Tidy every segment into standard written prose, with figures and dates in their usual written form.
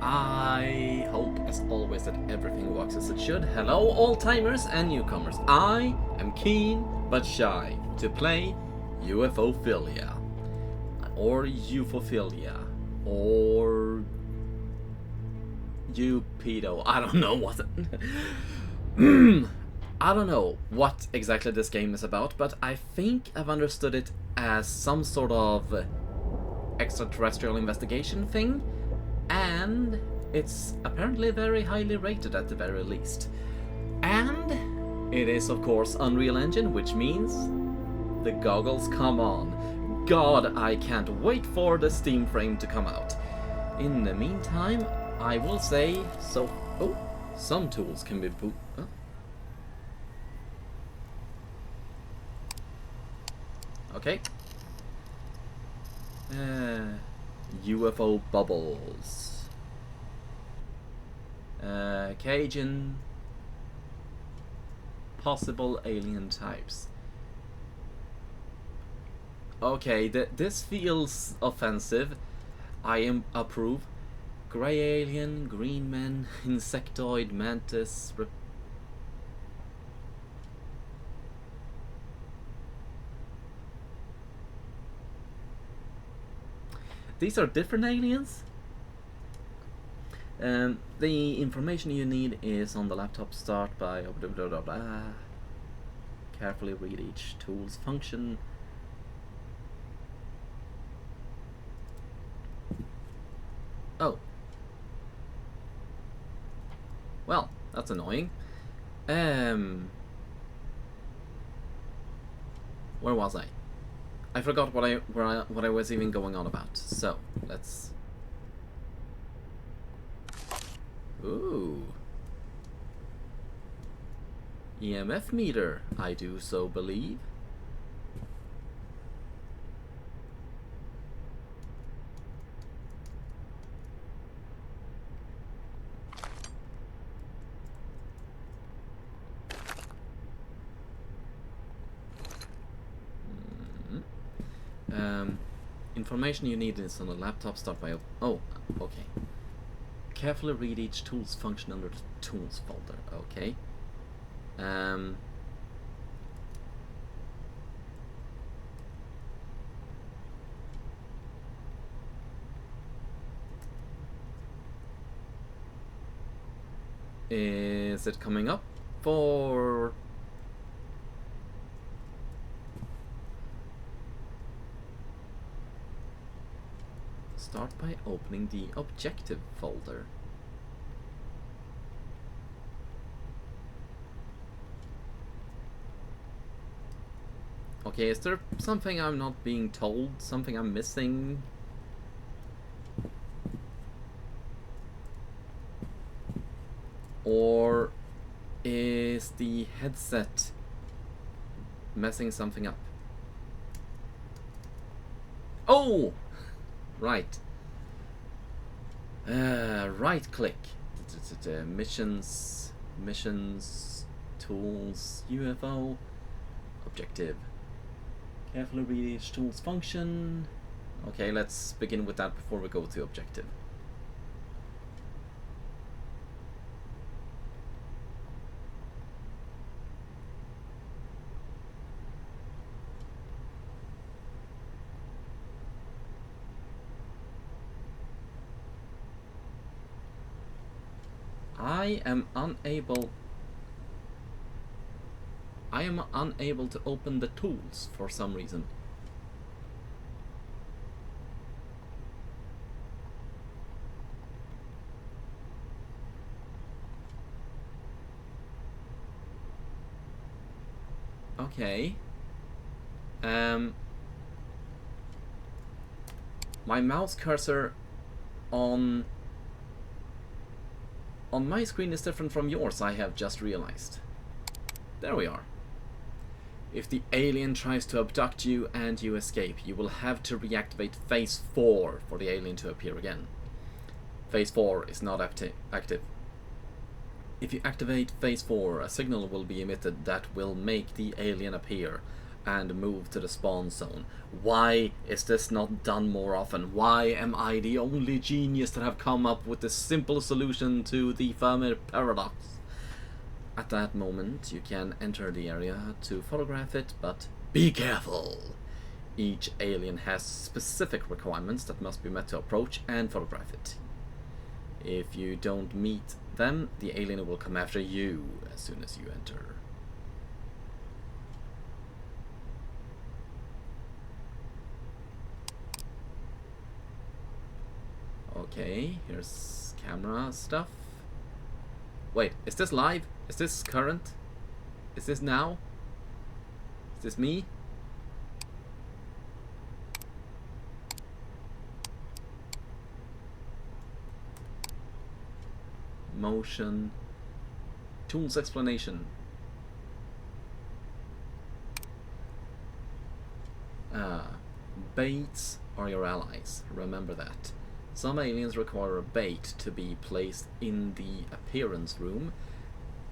I hope, as always, that everything works as it should. Hello, old-timers and newcomers. I am keen but shy to play UFOPHILIA. Or UFOPHILIA. Or... UPedo. I don't know what... I don't know what exactly this game is about, but I think I've understood it as some sort of extraterrestrial investigation thing, and it's apparently very highly rated at the very least. And it is, of course, Unreal Engine, which means the goggles come on. God, I can't wait for the Steam frame to come out. In the meantime, I will say so. Oh, some tools can be put. Oh. Okay. UFO bubbles. Cajun. Possible alien types. Okay, this feels offensive. I approve. Grey alien, green man, insectoid, mantis. These are different aliens. The information you need is on the laptop. Start by blah, blah, blah, blah. Carefully read each tool's function. Oh. Well, that's annoying. Where was I? I forgot what I was even going on about. So let's. Ooh. EMF meter, I do so believe. Information you need is on the laptop. Start by oh, okay. Carefully read each tool's function under the tools folder. Okay. Is it coming up for? Start by opening the objective folder. Okay, is there something I'm not being told? Something I'm missing? Or is the headset messing something up? Oh! Right. Right click. Missions, tools, UFO, objective. Carefully read each tool's function. Okay, let's begin with that before we go to objective. I am unable to open the tools for some reason. Okay. My mouse cursor on my screen is different from yours, I have just realized. There we are. If the alien tries to abduct you and you escape, you will have to reactivate phase 4 for the alien to appear again. Phase 4 is not active. If you activate phase 4, a signal will be emitted that will make the alien appear. and move to the spawn zone. Why is this not done more often? Why am I the only genius that have come up with the simple solution to the Fermi paradox? At that moment, you can enter the area to photograph it, but be careful! Each alien has specific requirements that must be met to approach and photograph it. If you don't meet them, the alien will come after you as soon as you enter. Okay, here's camera stuff. Wait, is this live? Is this current? Is this now? Is this me? Motion. Tools explanation. Baits are your allies. Remember that. Some aliens require a bait to be placed in the appearance room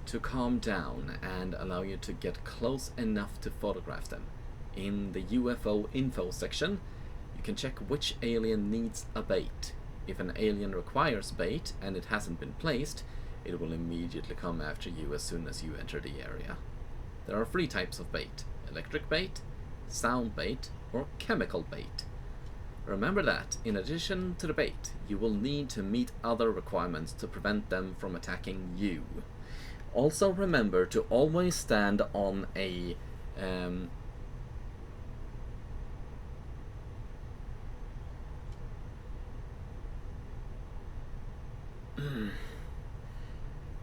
to calm down and allow you to get close enough to photograph them. In the UFO info section, you can check which alien needs a bait. If an alien requires bait and it hasn't been placed, it will immediately come after you as soon as you enter the area. There are 3 types of bait: electric bait, sound bait, or chemical bait. Remember that, in addition to the bait, you will need to meet other requirements to prevent them from attacking you. Also remember to always stand on a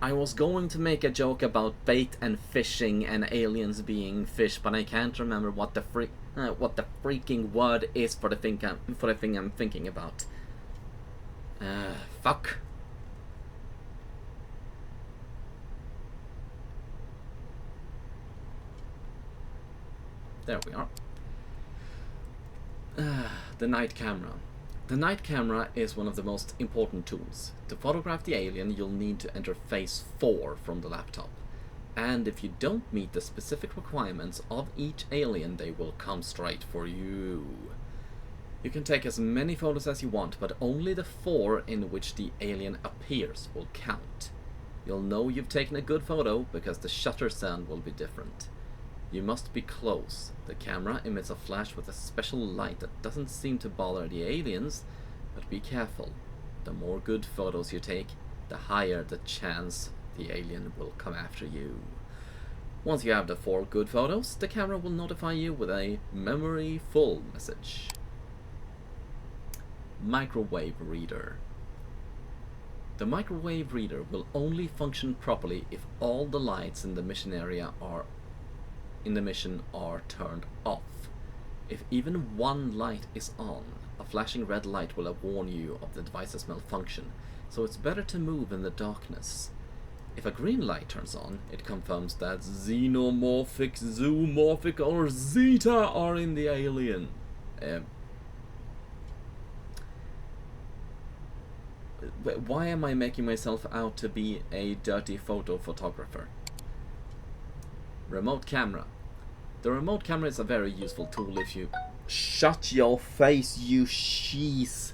I was going to make a joke about bait and fishing and aliens being fish, but I can't remember what the freaking word is for the thing I'm thinking about. Fuck. There we are. The night camera. The night camera is one of the most important tools. To photograph the alien, you'll need to enter phase 4 from the laptop. And if you don't meet the specific requirements of each alien, they will come straight for you. You can take as many photos as you want, but only the 4 in which the alien appears will count. You'll know you've taken a good photo because the shutter sound will be different. You must be close. The camera emits a flash with a special light that doesn't seem to bother the aliens, but be careful. The more good photos you take, the higher the chance the alien will come after you. Once you have the 4 good photos, the camera will notify you with a memory full message. Microwave reader. The microwave reader will only function properly if all the lights in the mission area are turned off. If even one light is on, a flashing red light will warn you of the device's malfunction, so it's better to move in the darkness. If a green light turns on, it confirms that xenomorphic, zoomorphic, or zeta are in the alien. Why am I making myself out to be a dirty photo photographer? Remote camera. The remote camera is a very useful tool if you... Shut your face, you cheese!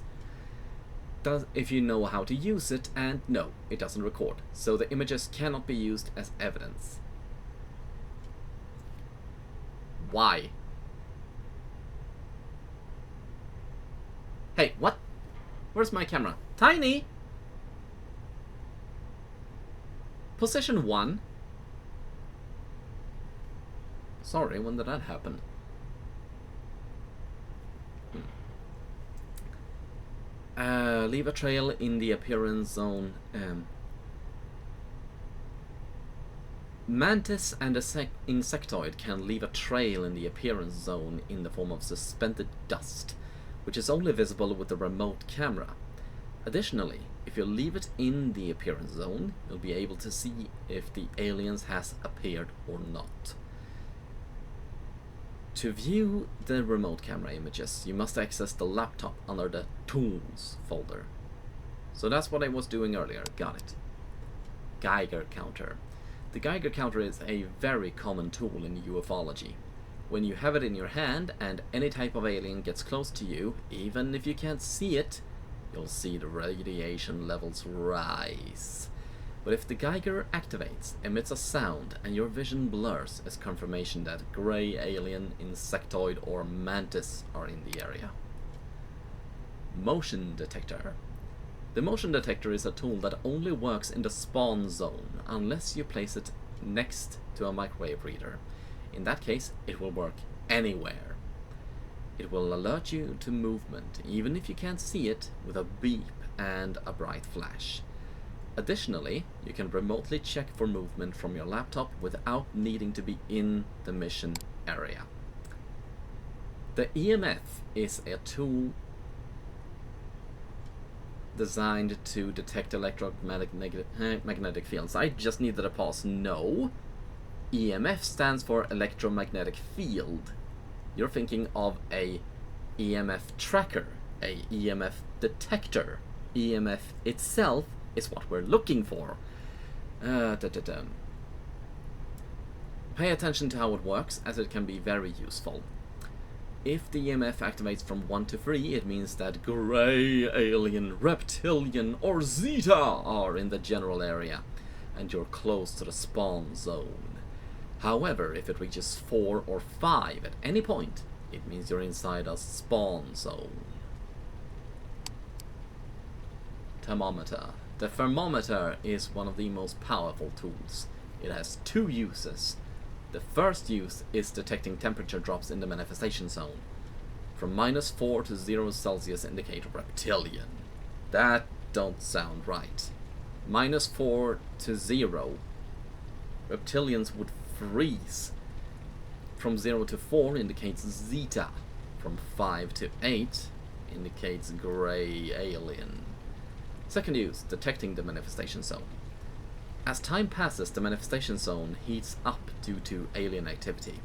If you know how to use it, and no, it doesn't record, so the images cannot be used as evidence. Why? Hey, what? Where's my camera? Tiny! Position 1. Sorry, when did that happen? Leave a trail in the appearance zone. Mantis and insectoid can leave a trail in the appearance zone in the form of suspended dust, which is only visible with the remote camera. Additionally, if you leave it in the appearance zone, you'll be able to see if the aliens has appeared or not. To view the remote camera images, you must access the laptop under the Tools folder. So that's what I was doing earlier, got it. Geiger counter. The Geiger counter is a very common tool in ufology. When you have it in your hand and any type of alien gets close to you, even if you can't see it, you'll see the radiation levels rise. But if the Geiger activates, emits a sound, and your vision blurs, it's confirmation that grey alien, insectoid, or mantis are in the area. Motion detector. The motion detector is a tool that only works in the spawn zone, unless you place it next to a microwave reader. In that case, it will work anywhere. It will alert you to movement, even if you can't see it, with a beep and a bright flash. Additionally, you can remotely check for movement from your laptop without needing to be in the mission area. The EMF is a tool designed to detect electromagnetic fields. I just needed a pause. No. EMF stands for electromagnetic field. You're thinking of a EMF tracker, a EMF detector. EMF itself is what we're looking for. Pay attention to how it works, as it can be very useful. If the EMF activates from 1 to 3, it means that grey alien, reptilian, or Zeta are in the general area, and you're close to the spawn zone. However, if it reaches 4 or 5 at any point, it means you're inside a spawn zone. Thermometer. The thermometer is one of the most powerful tools. It has 2 uses. The first use is detecting temperature drops in the manifestation zone. From -4 to 0 Celsius indicate reptilian. That don't sound right. -4 to 0. Reptilians would freeze. From 0 to 4 indicates Zeta. From 5 to 8 indicates grey alien. Second use, detecting the manifestation zone. As time passes, the manifestation zone heats up due to alien activity.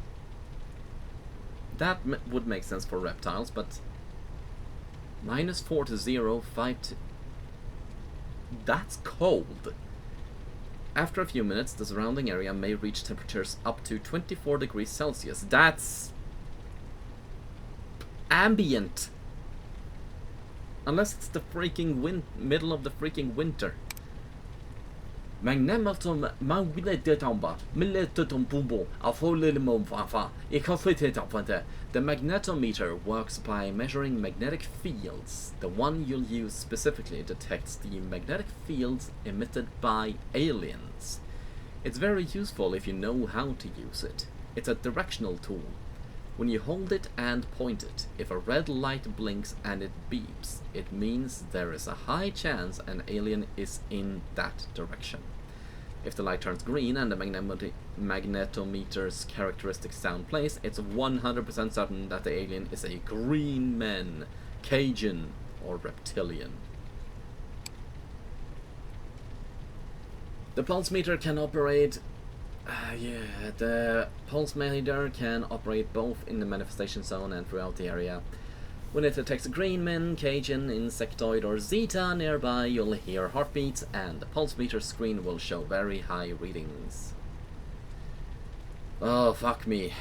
That would make sense for reptiles, but -4 to 0, 5 to... That's cold! After a few minutes, the surrounding area may reach temperatures up to 24 degrees Celsius. That's ambient! Unless it's the freaking middle of the freaking winter. The magnetometer works by measuring magnetic fields. The one you'll use specifically detects the magnetic fields emitted by aliens. It's very useful if you know how to use it. It's a directional tool. When you hold it and point it, if a red light blinks and it beeps, it means there is a high chance an alien is in that direction. If the light turns green and the magnetometer's characteristic sound plays, it's 100% certain that the alien is a green man, Cajun, or reptilian. The pulse meter can operate... the pulse meter can operate both in the manifestation zone and throughout the area. When it detects a green man, Cajun, insectoid, or Zeta nearby, you'll hear heartbeats, and the pulse meter screen will show very high readings. Oh, fuck me.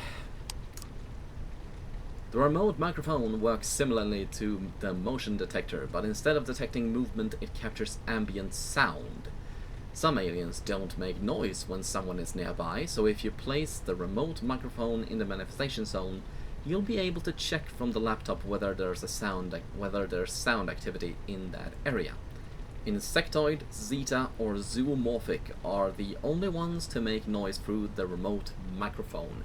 The remote microphone works similarly to the motion detector, but instead of detecting movement, it captures ambient sound. Some aliens don't make noise when someone is nearby, so if you place the remote microphone in the manifestation zone, you'll be able to check from the laptop whether there's sound activity in that area. Insectoid, Zeta, or zoomorphic are the only ones to make noise through the remote microphone.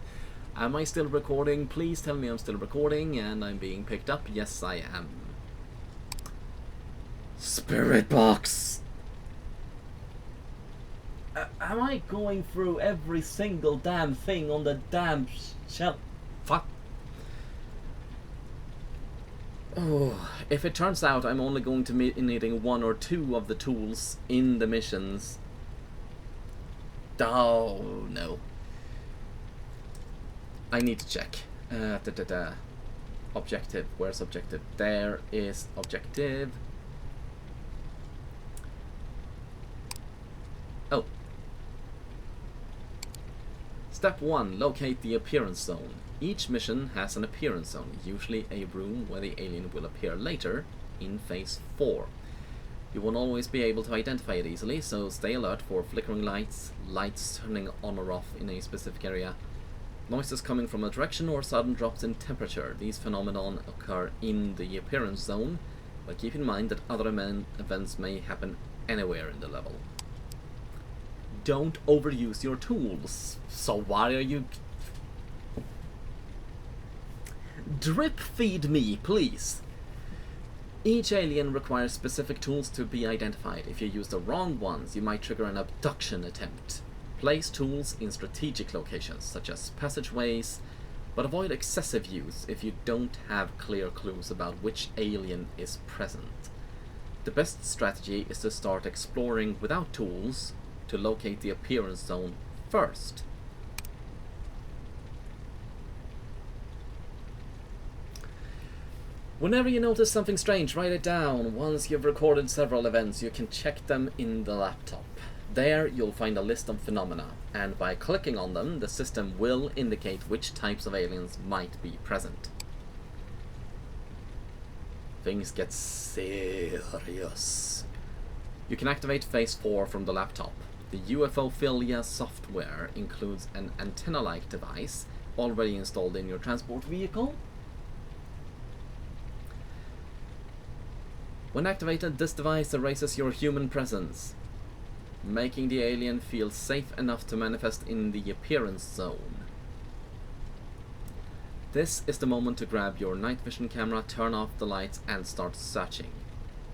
Am I still recording? Please tell me I'm still recording and I'm being picked up. Yes, I am. Spirit box! Am I going through every single damn thing on the damn shelf? Fuck. Oh, if it turns out I'm only going to be needing 1 or 2 of the tools in the missions. Oh, no. I need to check. Objective. Where's objective? There is objective. Oh. Step 1. Locate the appearance zone. Each mission has an appearance zone, usually a room where the alien will appear later in Phase 4. You won't always be able to identify it easily, so stay alert for flickering lights, lights turning on or off in a specific area, noises coming from a direction, or sudden drops in temperature. These phenomena occur in the appearance zone, but keep in mind that other events may happen anywhere in the level. Don't overuse your tools. So why are you... Drip feed me, please! Each alien requires specific tools to be identified. If you use the wrong ones, you might trigger an abduction attempt. Place tools in strategic locations, such as passageways, but avoid excessive use if you don't have clear clues about which alien is present. The best strategy is to start exploring without tools to locate the appearance zone first. Whenever you notice something strange, write it down. Once you've recorded several events, you can check them in the laptop. There you'll find a list of phenomena, and by clicking on them, the system will indicate which types of aliens might be present. Things get serious. You can activate Phase 4 from the laptop. The UFOPHILIA software includes an antenna-like device already installed in your transport vehicle. When activated, this device erases your human presence, making the alien feel safe enough to manifest in the appearance zone. This is the moment to grab your night vision camera, turn off the lights, and start searching.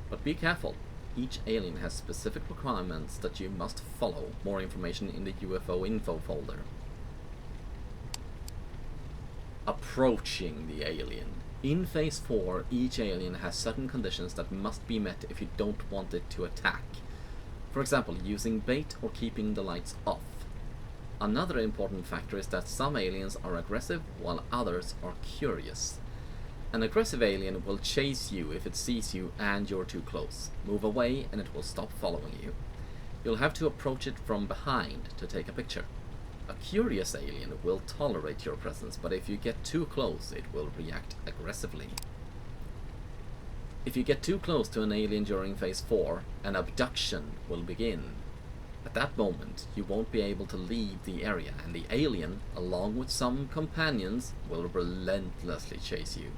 But be careful. Each alien has specific requirements that you must follow. More information in the UFO info folder. Approaching the alien. In Phase 4, each alien has certain conditions that must be met if you don't want it to attack. For example, using bait or keeping the lights off. Another important factor is that some aliens are aggressive while others are curious. An aggressive alien will chase you if it sees you and you're too close. Move away and it will stop following you. You'll have to approach it from behind to take a picture. A curious alien will tolerate your presence, but if you get too close, it will react aggressively. If you get too close to an alien during Phase 4, an abduction will begin. At that moment, you won't be able to leave the area, and the alien, along with some companions, will relentlessly chase you.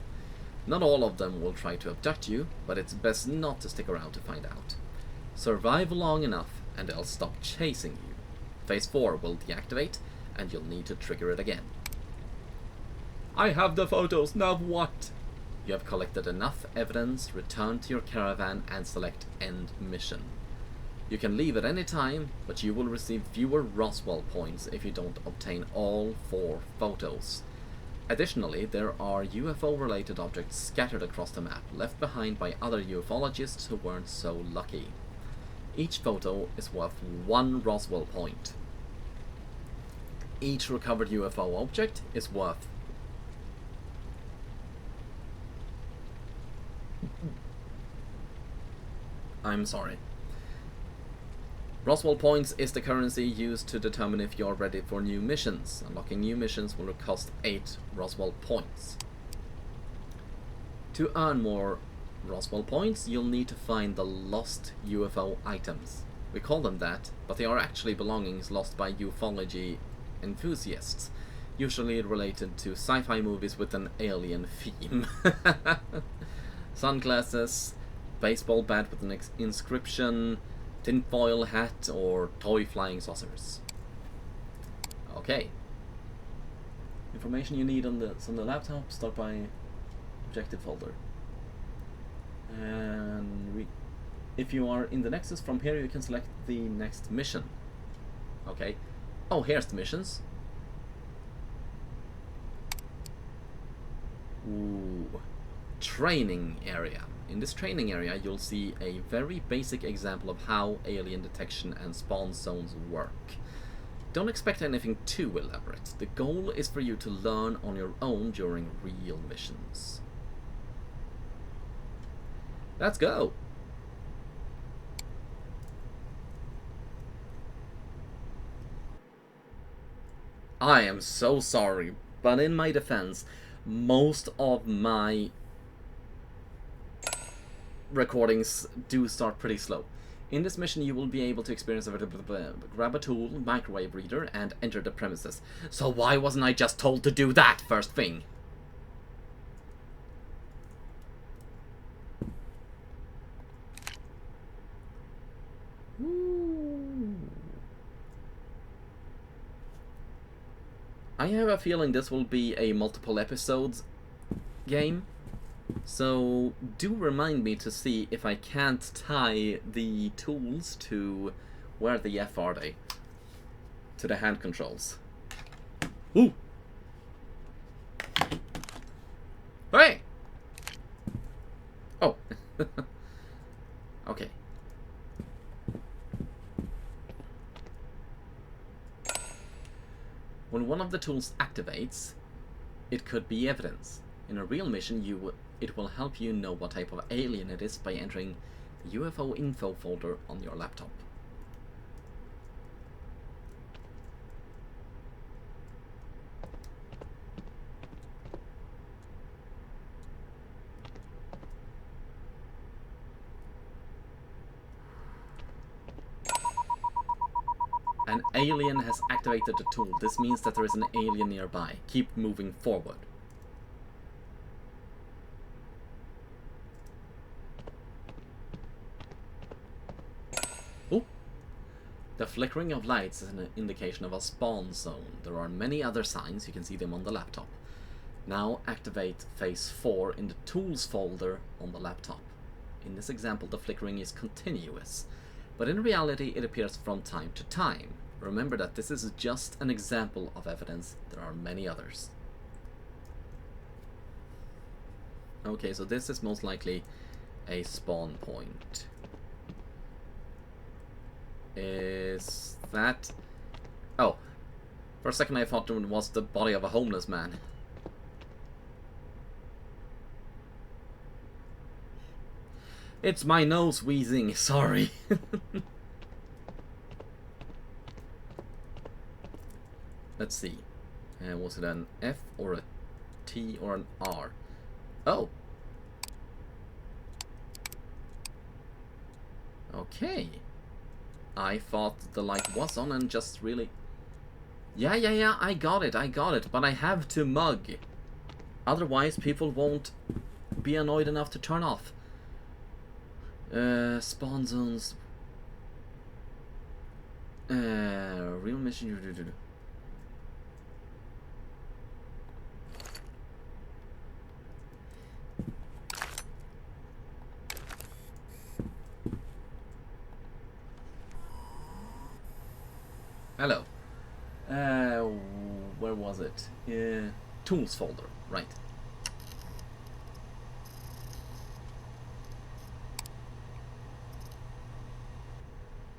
Not all of them will try to abduct you, but it's best not to stick around to find out. Survive long enough, and they'll stop chasing you. Phase 4 will deactivate, and you'll need to trigger it again. I have the photos, now what? You have collected enough evidence, return to your caravan, and select End Mission. You can leave at any time, but you will receive fewer Roswell points if you don't obtain all 4 photos. Additionally, there are UFO-related objects scattered across the map, left behind by other ufologists who weren't so lucky. Each photo is worth 1 Roswell point. Each recovered UFO object is worth... I'm sorry. Roswell points is the currency used to determine if you're ready for new missions. Unlocking new missions will cost 8 Roswell points. To earn more Roswell points, you'll need to find the lost UFO items. We call them that, but they are actually belongings lost by ufology enthusiasts, usually related to sci-fi movies with an alien theme. Sunglasses, baseball bat with an inscription, tinfoil hat, or toy flying saucers. Okay. Information you need on the laptop, start by objective folder. And if you are in the Nexus, from here you can select the next mission. Okay. Oh, here's the missions. Ooh. Training area. In this training area, you'll see a very basic example of how alien detection and spawn zones work. Don't expect anything too elaborate. The goal is for you to learn on your own during real missions. Let's go! I am so sorry, but in my defense, most of my recordings do start pretty slow. In this mission, you will be able to experience grab a tool, microwave reader, and enter the premises. So why wasn't I just told to do that first thing? I have a feeling this will be a multiple episodes game, so do remind me to see if I can't tie the tools to, where the F are they? To the hand controls. Ooh! Hey! Oh. Okay. When one of the tools activates, it could be evidence. In a real mission, it will help you know what type of alien it is by entering the UFO info folder on your laptop. An alien has activated the tool. This means that there is an alien nearby. Keep moving forward. Oh! The flickering of lights is an indication of a spawn zone. There are many other signs. You can see them on the laptop. Now activate phase 4 in the tools folder on the laptop. In this example, the flickering is continuous, but in reality it appears from time to time. Remember that this is just an example of evidence. There are many others. Okay, so this is most likely a spawn point. Is that... Oh, for a second I thought it was the body of a homeless man. It's my nose wheezing, sorry. Let's see. Was it an F or a T or an R? Oh. Okay. I thought the light was on and just really... Yeah, I got it, but I have to mug. Otherwise people won't be annoyed enough to turn off. Spawn zones. Real mission. Hello. Where was it? Tools folder, right.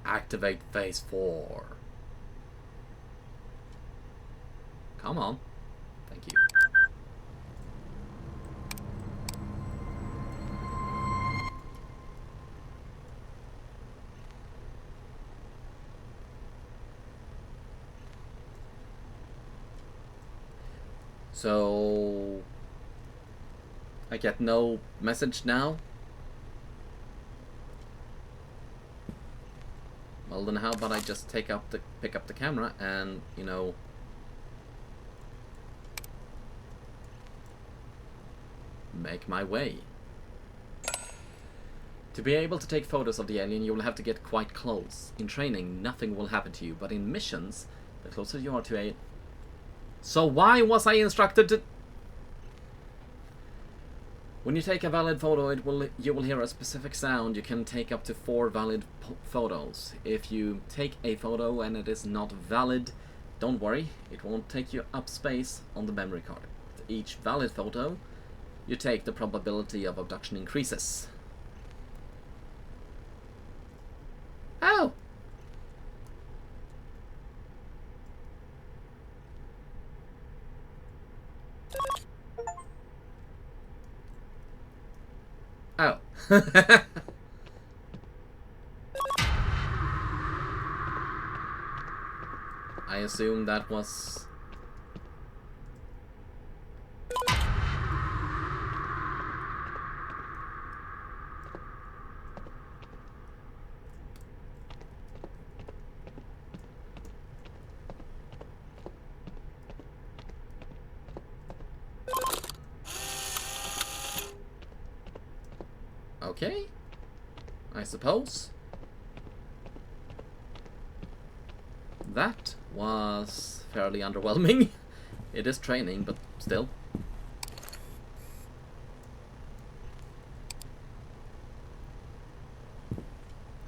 Activate phase 4. Come on. Thank you. So I get no message now? Well then how about I just pick up the camera and, you know, make my way. To be able to take photos of the alien, you will have to get quite close. In training, nothing will happen to you, but in missions, the closer you are to a... So why was I instructed to... When you take a valid photo, you will hear a specific sound. You can take up to 4 valid photos. If you take a photo and it is not valid, don't worry, it won't take you up space on the memory card. With each valid photo you take, the probability of abduction increases. Oh! Oh. I assume that was Okay, I suppose. That was fairly underwhelming. It is training, but still.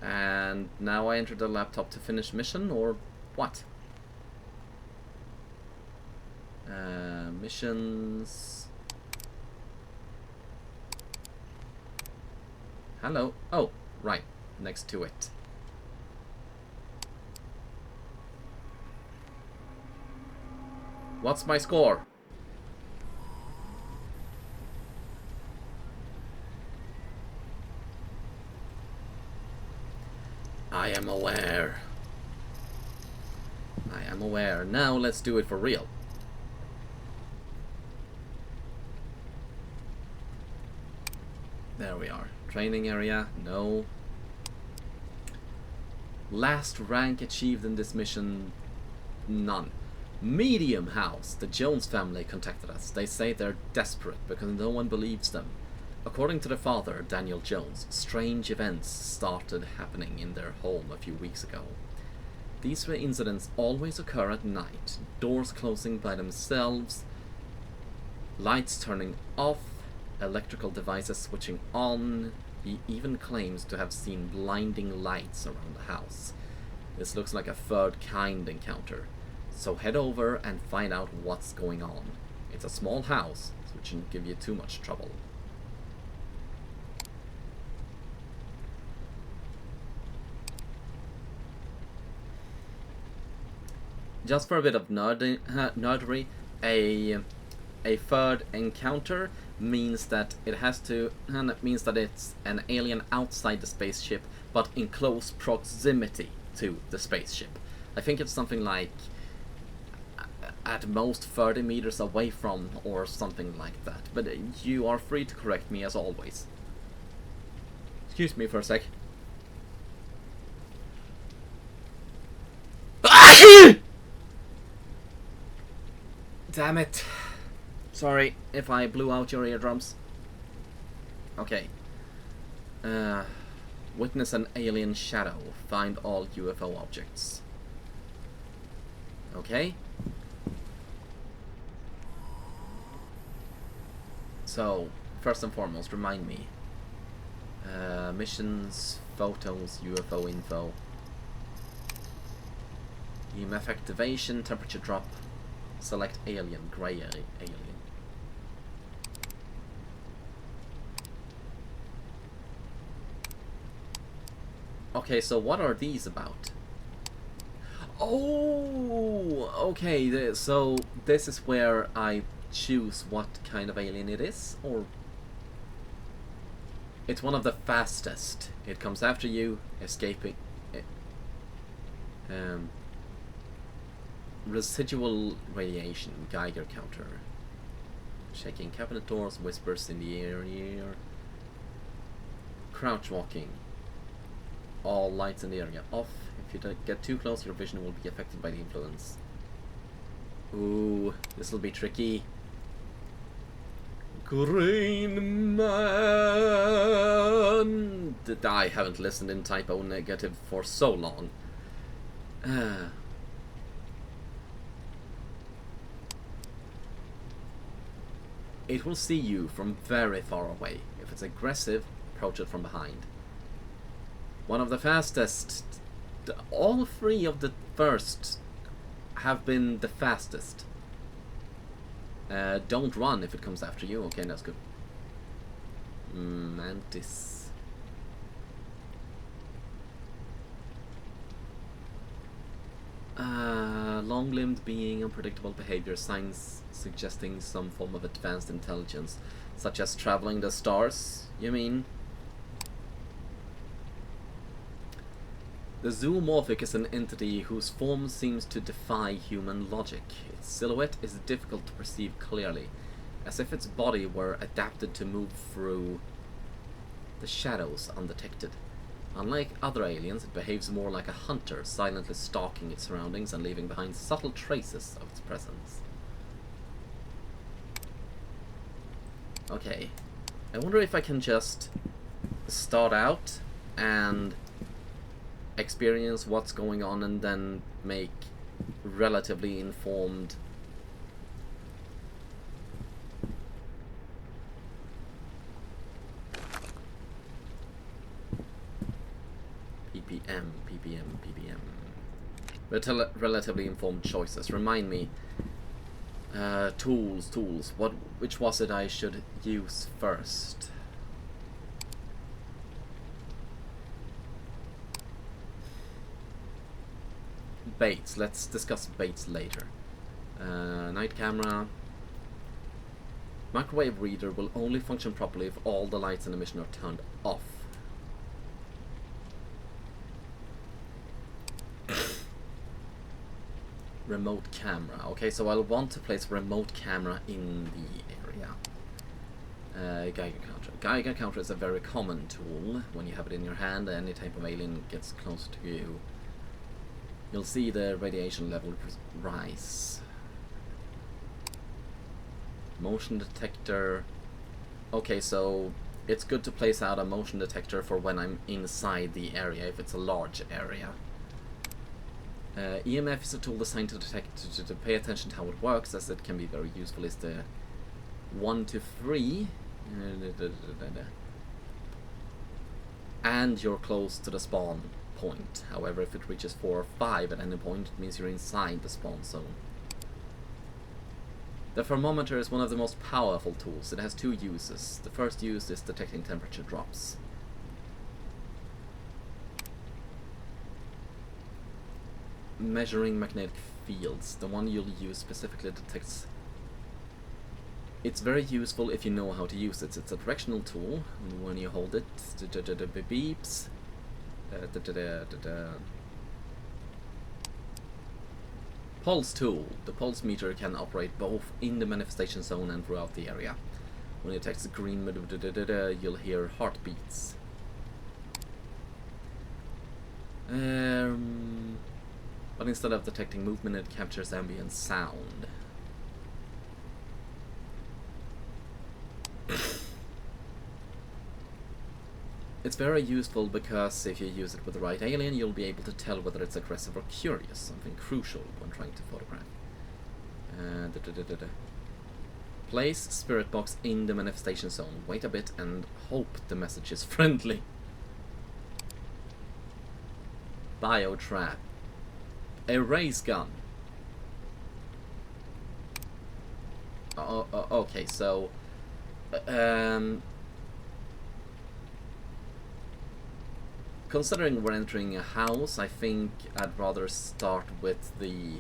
And now I enter the laptop to finish mission, or what? Missions. Hello. Oh, right. Next to it. What's my score? I am aware. I am aware. Now let's do it for real. There we are. Training area, no. Last rank achieved in this mission, none. Medium house. The Jones family contacted us. They say they're desperate because no one believes them. According to their father, Daniel Jones, strange events started happening in their home a few weeks ago. These incidents always occur at night. Doors closing by themselves, lights turning off, electrical devices switching on. He even claims to have seen blinding lights around the house. This looks like a third kind encounter. So head over and find out what's going on. It's a small house, so it shouldn't give you too much trouble. Just for a bit of nerdery, a third encounter means that it's an alien outside the spaceship, but in close proximity to the spaceship. I think it's something like at most 30 meters away from, or something like that. But you are free to correct me as always. Excuse me for a sec. Damn it. Sorry if I blew out your eardrums. Okay. Witness an alien shadow. Find all UFO objects. Okay. So, first and foremost, remind me. Missions, photos, UFO info. EMF activation, temperature drop. Select alien, gray alien. Okay, so what are these about? Oh, okay, so this is where I choose what kind of alien it is, or... It's one of the fastest. It comes after you, escaping... Residual radiation, Geiger counter. Shaking cabinet doors, whispers in the air. Crouch walking. All lights in the area off. If you get too close, your vision will be affected by the influence. Ooh, this will be tricky. Green Man! I haven't listened in typo negative for so long. It will see you from very far away. If it's aggressive, approach it from behind. One of the fastest. All three of the first have been the fastest. Don't run if it comes after you. Okay, that's good. Mantis. Long-limbed being, unpredictable behavior, signs suggesting some form of advanced intelligence, such as traveling the stars, you mean? The zoomorphic is an entity whose form seems to defy human logic. Its silhouette is difficult to perceive clearly, as if its body were adapted to move through the shadows undetected. Unlike other aliens, it behaves more like a hunter, silently stalking its surroundings and leaving behind subtle traces of its presence. Okay. I wonder if I can just start out and experience what's going on and then make relatively informed ppm relatively informed choices. Remind me. Tools. Which was it I should use first? Baits. Let's discuss baits later. Night camera. Microwave reader will only function properly if all the lights in the mission are turned off. Remote camera. Okay, so I'll want to place remote camera in the area. Geiger counter. Geiger counter is a very common tool. When you have it in your hand, any type of alien gets close to you, you'll see the radiation level rise. Motion detector. Okay, so it's good to place out a motion detector for when I'm inside the area, if it's a large area. EMF is a tool designed to detect, to pay attention to how it works, as it can be very useful. Is the 1 to 3, and you're close to the spawn point. However, if it reaches 4 or 5 at any point, it means you're inside the spawn zone. The thermometer is one of the most powerful tools. It has 2 uses. The first use is detecting temperature drops. Measuring magnetic fields. The one you'll use specifically detects. It's very useful if you know how to use it. It's a directional tool. When you hold it, beeps. Pulse tool. The pulse meter can operate both in the manifestation zone and throughout the area. When it detects green, you'll hear heartbeats. But instead of detecting movement, it captures ambient sound. It's very useful because if you use it with the right alien, you'll be able to tell whether it's aggressive or curious, something crucial when trying to photograph. Place spirit box in the manifestation zone. Wait a bit and hope the message is friendly. Biotrap. A race gun. Okay, so considering we're entering a house, I think I'd rather start with the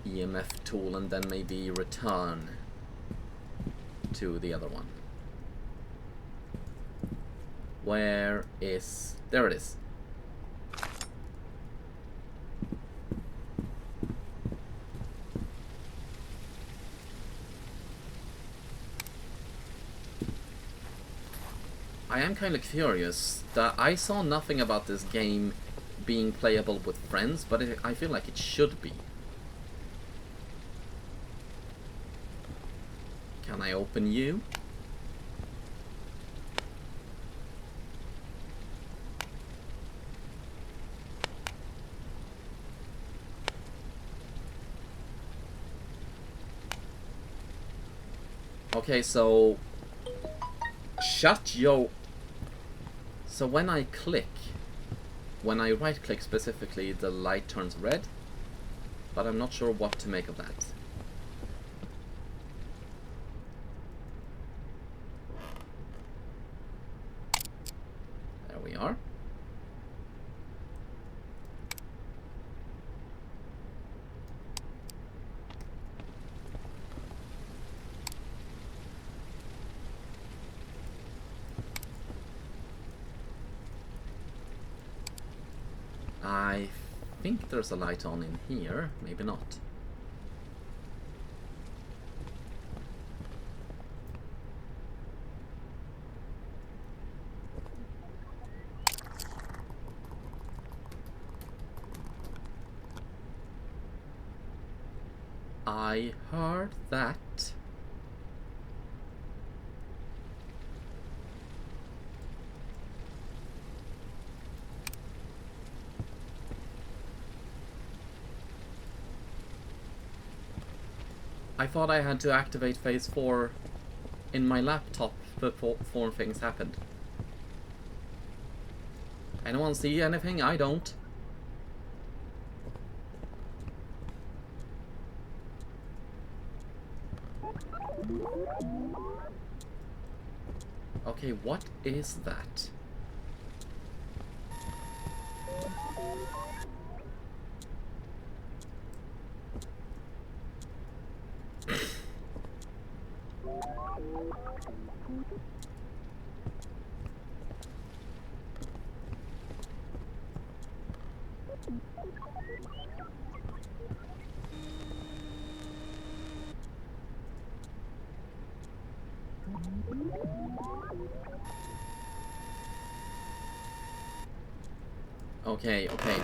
EMF tool and then maybe return to the other one. Where is... there it is. I am kind of curious that I saw nothing about this game being playable with friends, but I feel like it should be. Can I open you? Okay, so shut your... So when I click, when I right click specifically, the light turns red, but I'm not sure what to make of that. There we are. I think there's a light on in here, maybe not. I heard that. I thought I had to activate phase 4 in my laptop before things happened. Anyone see anything? I don't. Okay, what is that? Okay, okay.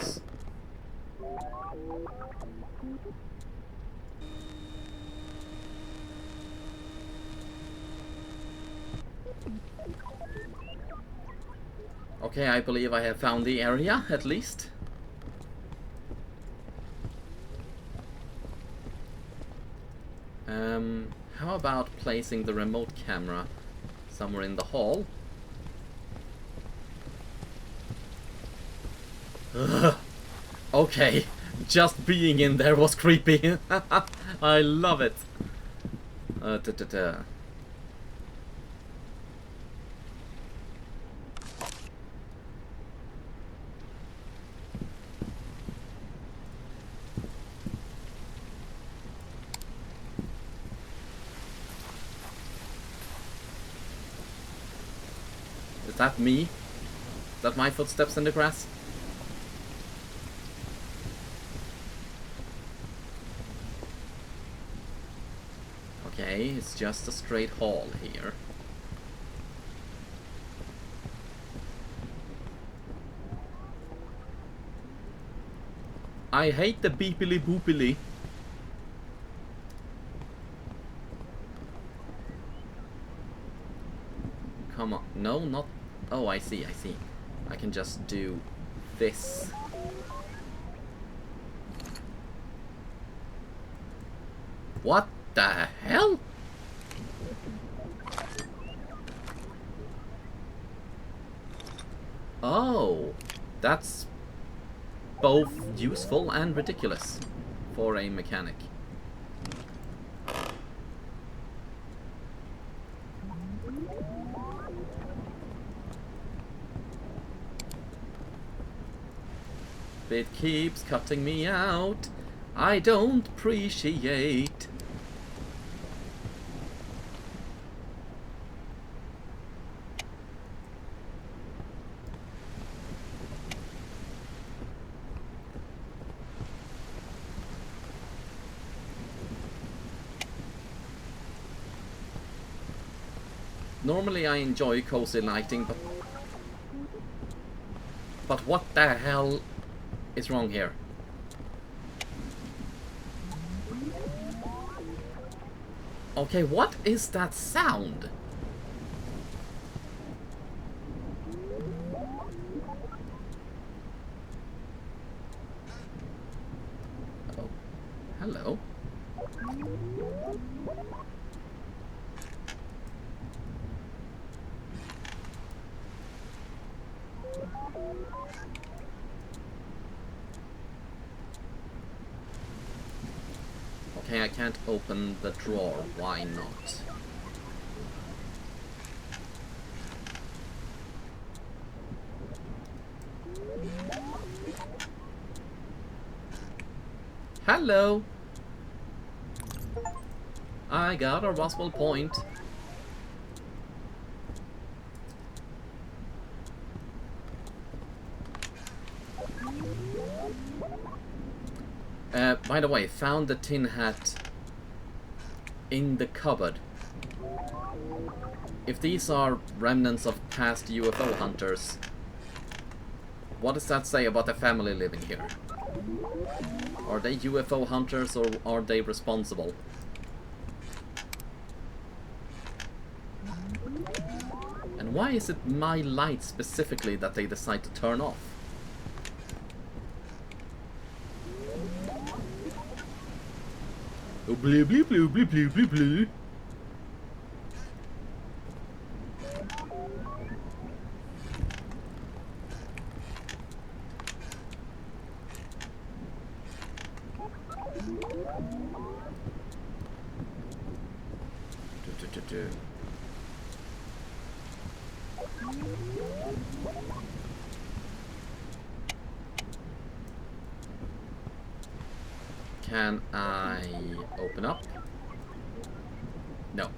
Okay, I believe I have found the area, at least. How about placing the remote camera somewhere in the hall? Ugh. Okay, just being in there was creepy. I love it. Is that me? Is that my footsteps in the grass? Okay, it's just a straight hall here. I hate the beepily boopily. Come on. No, not... Oh, I see, I see. I can just do this. What the hell? Oh, that's both useful and ridiculous for a mechanic. It keeps cutting me out. I don't appreciate. Normally I enjoy cozy lighting, but what the hell is wrong here? Okay, what is that sound? Oh, hello. Okay, I can't open the drawer. Why not? Hello! I got a Roswell point. By the way, found the tin hat in the cupboard. If these are remnants of past UFO hunters, what does that say about the family living here? Are they UFO hunters or are they responsible? And why is it my light specifically that they decide to turn off? Oh, blue, blue, blue, blue, blue, blue, blue. Can I open up? No.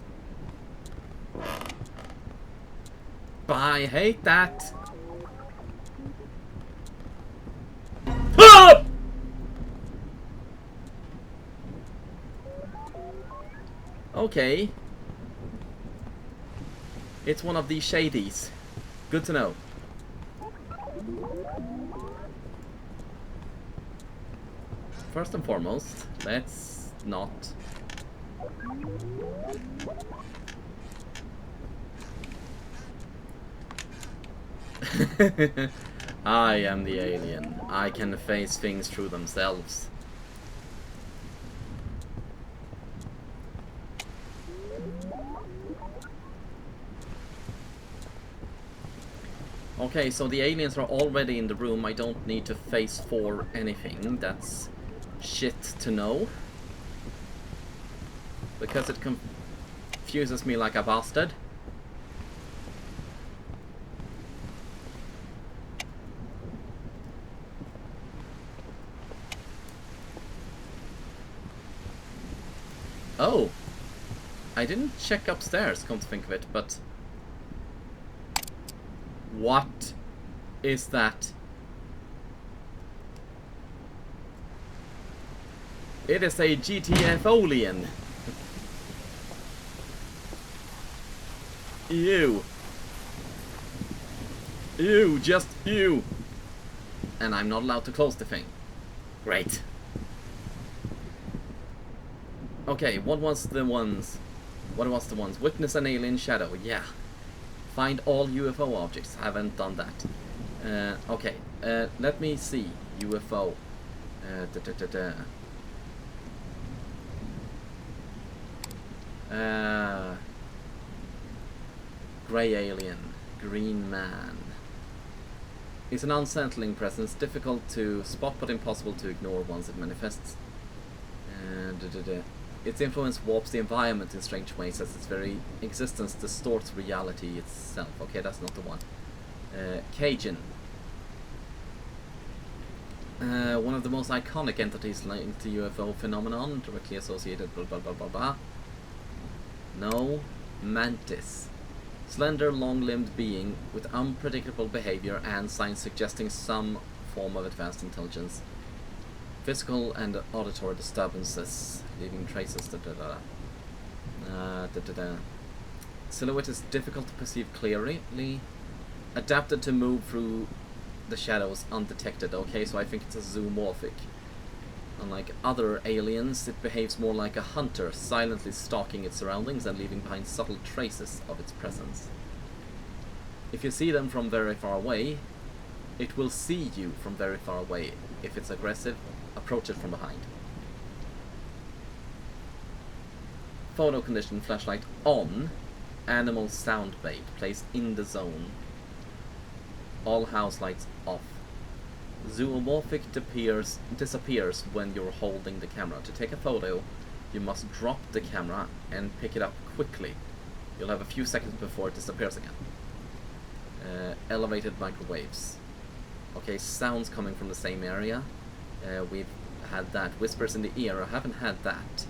But I hate that. Ah! Okay. It's one of these shadies. Good to know. First and foremost, let's not. I am the alien. I can face things through themselves. Okay, so the aliens are already in the room. I don't need to face for anything. That's shit to know. Because it confuses me like a bastard. Oh! I didn't check upstairs, come to think of it, but... What is that? It is a GTFolian. Ew. Ew, just ew. And I'm not allowed to close the thing. Great. Okay, what was the ones? Witness an alien shadow, yeah. Find all UFO objects, haven't done that. Okay, let me see. UFO. Grey alien. Green man. It's an unsettling presence, difficult to spot but impossible to ignore once it manifests. Its influence warps the environment in strange ways as its very existence distorts reality itself. Okay, that's not the one. Cajun. One of the most iconic entities linked to UFO phenomenon, directly associated blah blah blah blah blah. No. Mantis. Slender, long-limbed being with unpredictable behavior and signs suggesting some form of advanced intelligence. Physical and auditory disturbances, leaving traces. Silhouette is difficult to perceive clearly. Adapted to move through the shadows undetected. Okay, so I think it's a zoomorphic. Unlike other aliens, it behaves more like a hunter, silently stalking its surroundings and leaving behind subtle traces of its presence. If you see them from very far away, it will see you from very far away. If it's aggressive, approach it from behind. Photo condition, flashlight on, animal sound bait, placed in the zone. All house lights off. Zoomorphic disappears when you're holding the camera. To take a photo, you must drop the camera and pick it up quickly. You'll have a few seconds before it disappears again. Elevated microwaves. Okay, sounds coming from the same area. We've had that. Whispers in the ear, I haven't had that.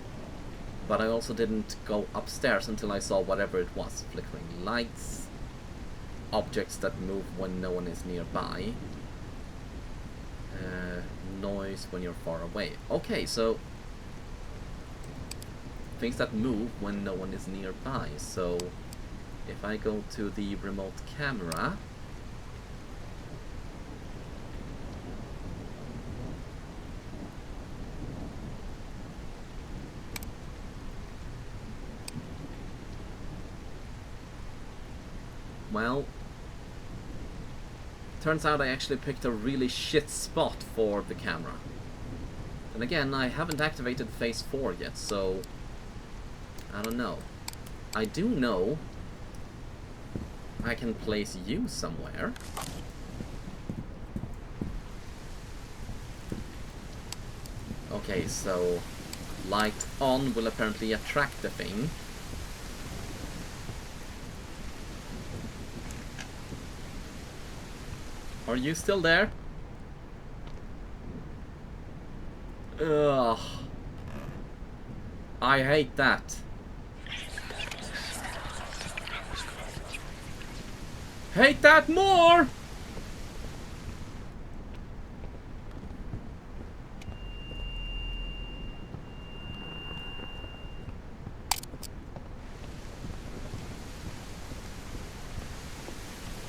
But I also didn't go upstairs until I saw whatever it was. Flickering lights. Objects that move when no one is nearby. Noise when you're far away. Okay, so things that move when no one is nearby. So if I go to the remote camera, well, turns out I actually picked a really shit spot for the camera. And again, I haven't activated phase 4 yet, so I don't know. I do know I can place you somewhere. Okay, so light on will apparently attract the thing. Are you still there? Ugh. I hate that. Hate that more!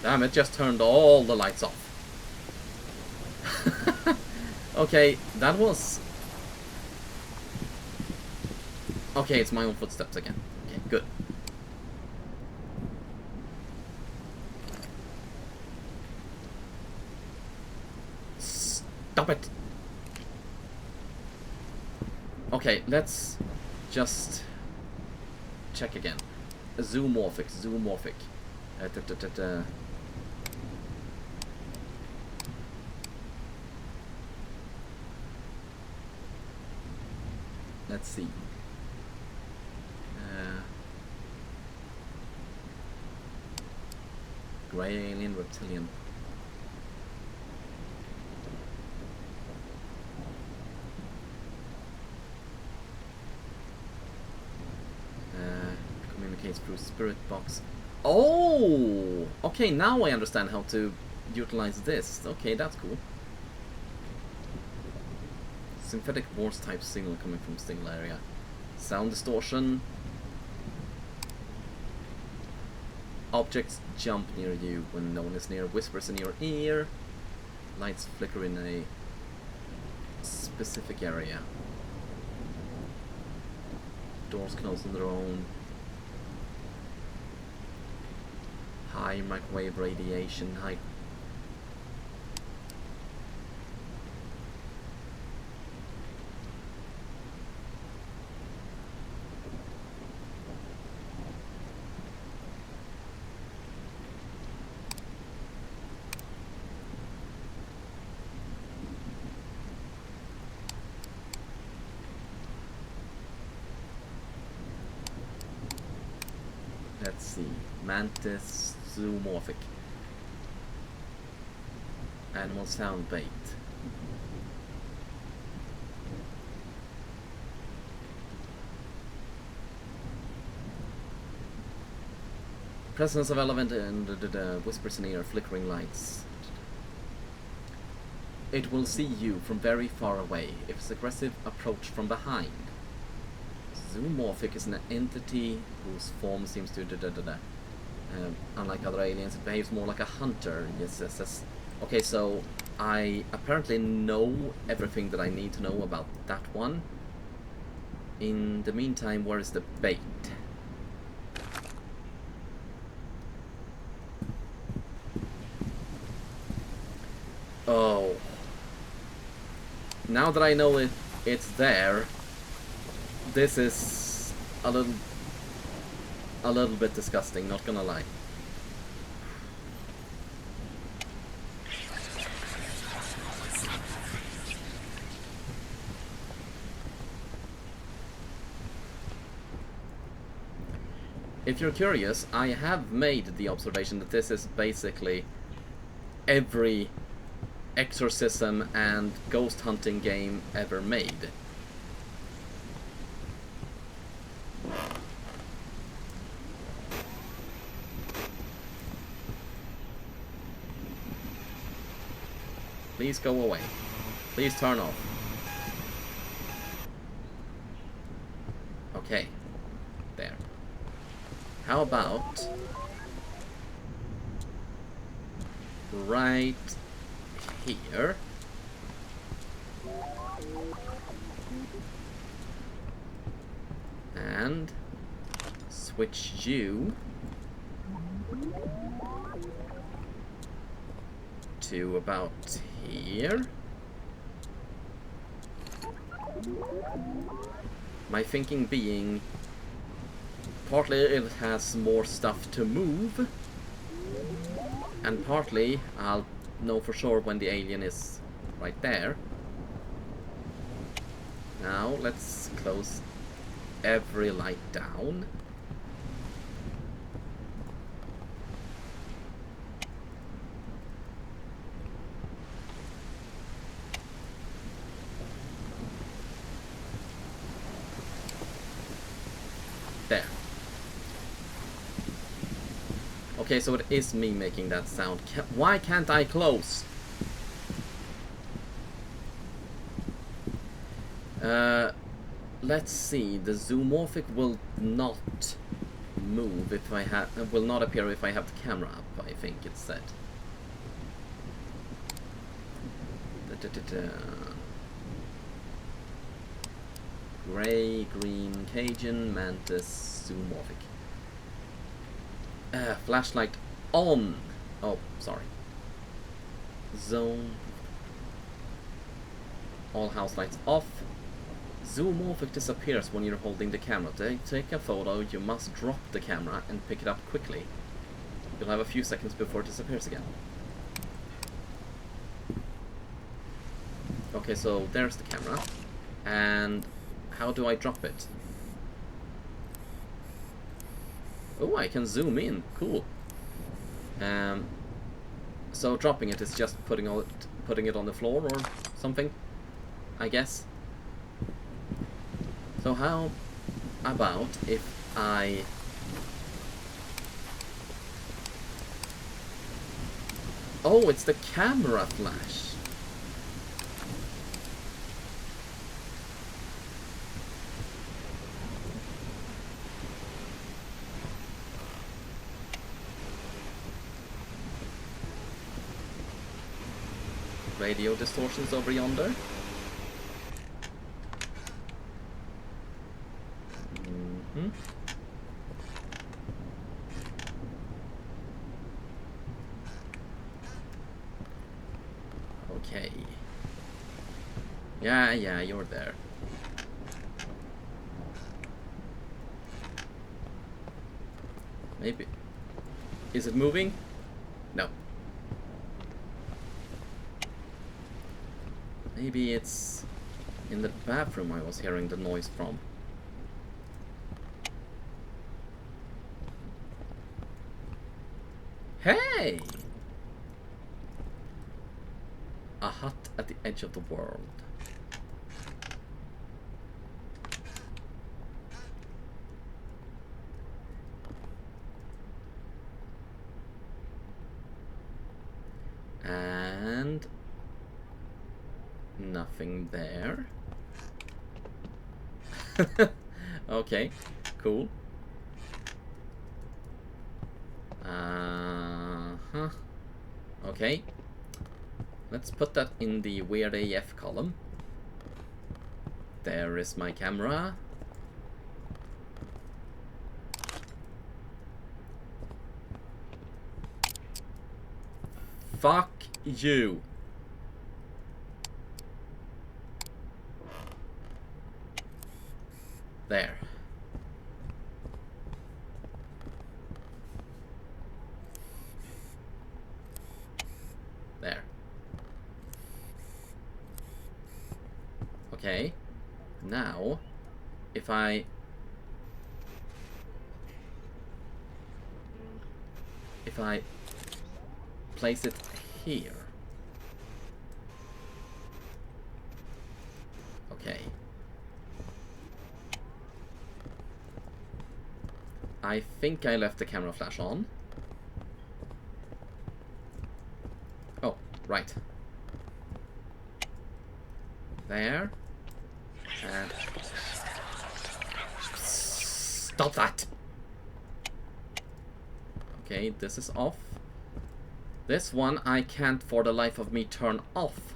Damn, it just turned all the lights off. Okay, that was... Okay, it's my own footsteps again. Okay, good. Stop it! Okay, let's just check again. Zoomorphic, zoomorphic. Let's see. Grey alien, reptilian. Communicates through spirit box. Oh! Okay, now I understand how to utilize this. Okay, that's cool. Synthetic Morse type signal coming from single area. Sound distortion. Objects jump near you when no one is near. Whispers in your ear. Lights flicker in a specific area. Doors close on their own. High microwave radiation. High. Let's see. Mantis zoomorphic. Animal sound bait. Presence of element and the whispers in ear, flickering lights. It will see you from very far away if it's aggressive approach from behind. Zoomorphic is an entity whose form seems to unlike other aliens, it behaves more like a hunter. Yes, yes, yes. Okay, so I apparently know everything that I need to know about that one. In the meantime, where is the bait? Oh. Now that I know it's there, this is a little bit disgusting, not gonna lie. If you're curious, I have made the observation that this is basically every exorcism and ghost hunting game ever made. Please go away. Please turn off. Okay. There. How about right here? And switch you to about here. My thinking being, partly it has more stuff to move, and partly I'll know for sure when the alien is right there. Now let's close every light down. There. Okay, so it is me making that sound. Why can't I close? Let's see. The zoomorphic will not move if I have. Will not appear if I have the camera up. I think it said. Gray, green, Cajun, mantis, zoomorphic. Flashlight on. Oh, sorry. Zone. All house lights off. Zoomorphic disappears when you're holding the camera. To take a photo, you must drop the camera and pick it up quickly. You'll have a few seconds before it disappears again. Okay, so there's the camera. And how do I drop it? Oh, I can zoom in. Cool. So dropping it is just putting it on the floor or something, I guess. So how about if I... Oh, it's the camera flash. Radio distortions over yonder. Okay. Yeah, you're there. Maybe. Is it moving? No. Maybe it's in the bathroom I was hearing the noise from. Hey! A hut at the edge of the world. And nothing there. Okay, cool. Okay. Let's put that in the weird AF column. There is my camera. Fuck you. There. There. Okay. Now, if I place it here. Okay. I think I left the camera flash on. Oh, right. There. And stop that! Okay, this is off. This one I can't for the life of me turn off.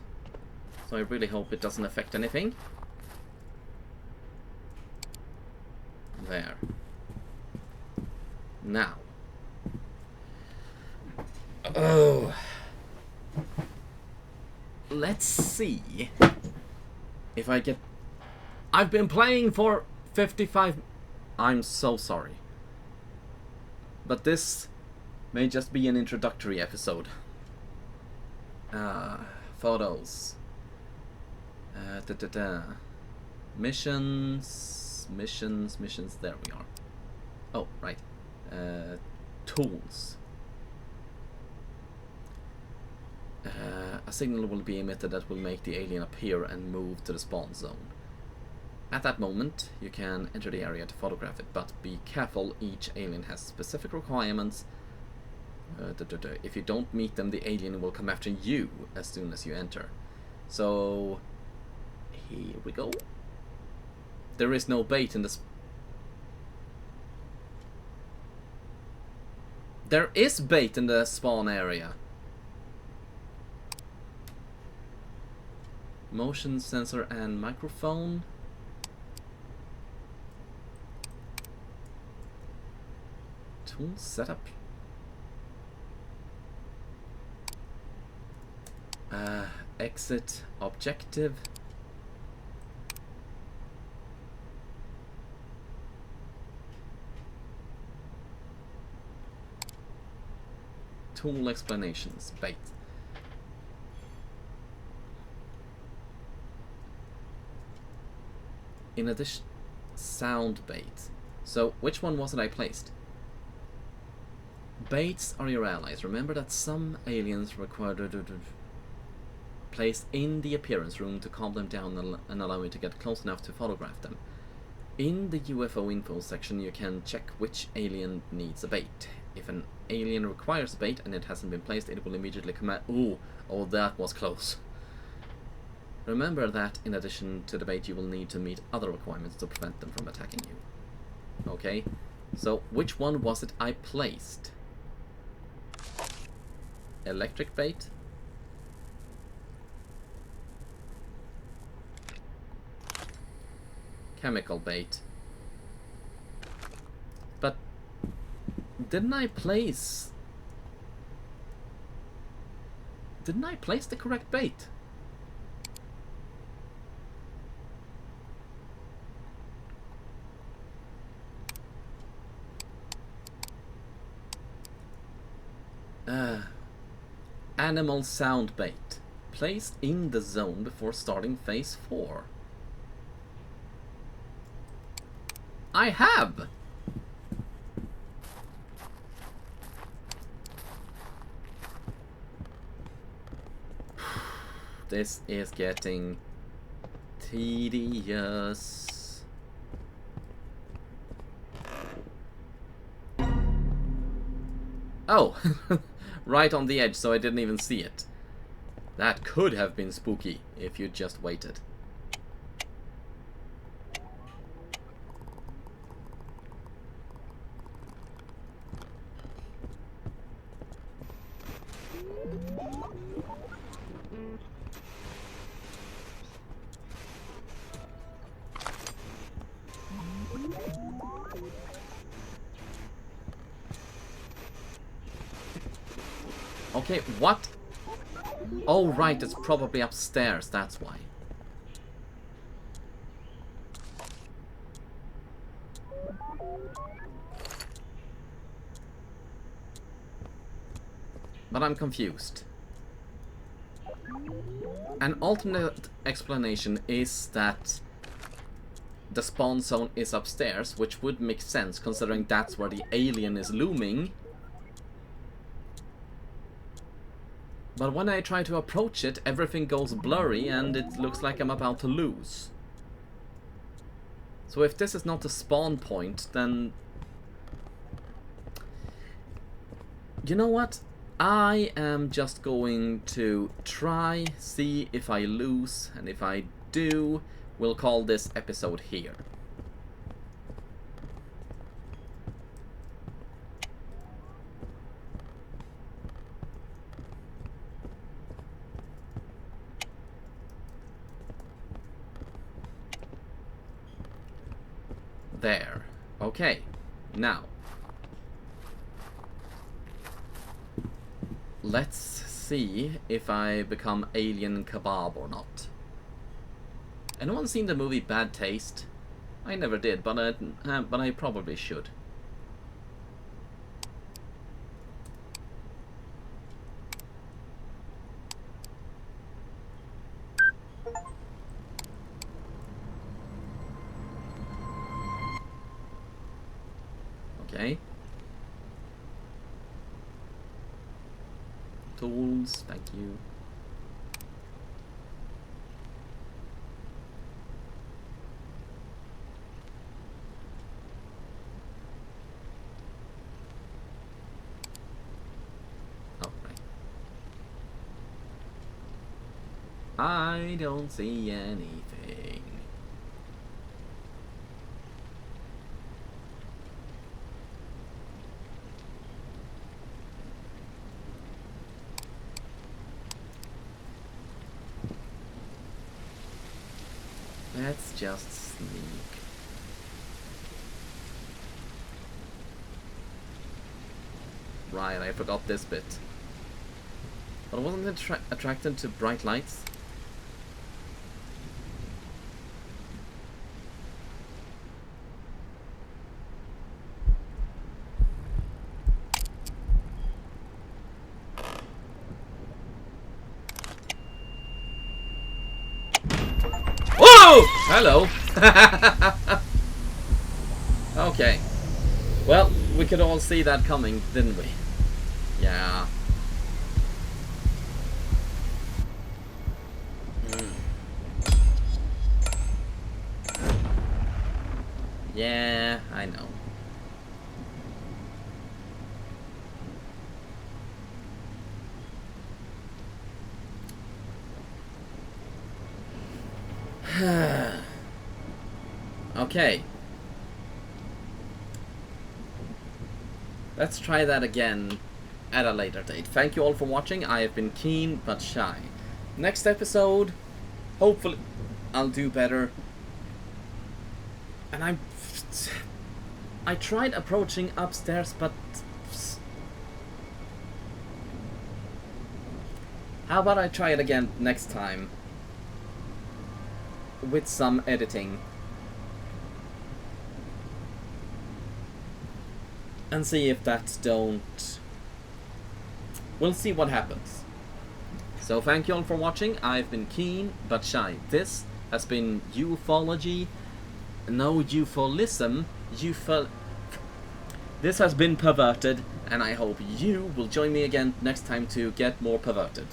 So I really hope it doesn't affect anything. There. Now. Oh. Let's see if I get I've been playing for 55... I'm so sorry. But this may just be an introductory episode. Photos. Missions, there we are. Oh, right. Tools. A signal will be emitted that will make the alien appear and move to the spawn zone. At that moment, you can enter the area to photograph it, but be careful, each alien has specific requirements. If you don't meet them, the alien will come after you as soon as you enter. So, here we go. There is no bait in this. There is bait in the spawn area. Motion sensor and microphone. Tool setup. Exit objective. Tool explanations. Bait. In addition, sound bait. So, which one was it I placed? Baits are your allies. Remember that some aliens require placed in the appearance room to calm them down and allow you to get close enough to photograph them. In the UFO info section, you can check which alien needs a bait. If an alien requires a bait and it hasn't been placed, it will immediately command. Oh, that was close. Remember that in addition to the bait, you will need to meet other requirements to prevent them from attacking you. Okay, so which one was it I placed? Electric bait? Chemical bait? But didn't I place the correct bait? Animal sound bait. Placed in the zone before starting phase 4. I have! This is getting tedious. Oh! Right on the edge, so I didn't even see it. That could have been spooky if you'd just waited. Okay, what? Oh, right, it's probably upstairs, that's why. But I'm confused. An alternate explanation is that the spawn zone is upstairs, which would make sense considering that's where the alien is looming. But when I try to approach it, everything goes blurry and it looks like I'm about to lose. So if this is not a spawn point, then... You know what? I am just going to try, see if I lose, and if I do, we'll call this episode here. There. Okay. Now. Let's see if I become alien kebab or not. Anyone seen the movie Bad Taste? I never did, but I probably should. Okay. Tools, thank you. Oh, right. I don't see anything. Let's just sneak. Right, I forgot this bit. But wasn't it attracted to bright lights? Whoa! Hello! Okay. Well, we could all see that coming, didn't we? Yeah. Yeah, I know. Okay. Let's try that again at a later date. Thank you all for watching. I have been keen but shy. Next episode, hopefully I'll do better. And I tried approaching upstairs, but how about I try it again next time with some editing and see if that's don't. We'll see what happens. So thank you all for watching. I've been keen but shy. This has been ufology. No eupholism. This has been perverted, and I hope you will join me again next time to get more perverted.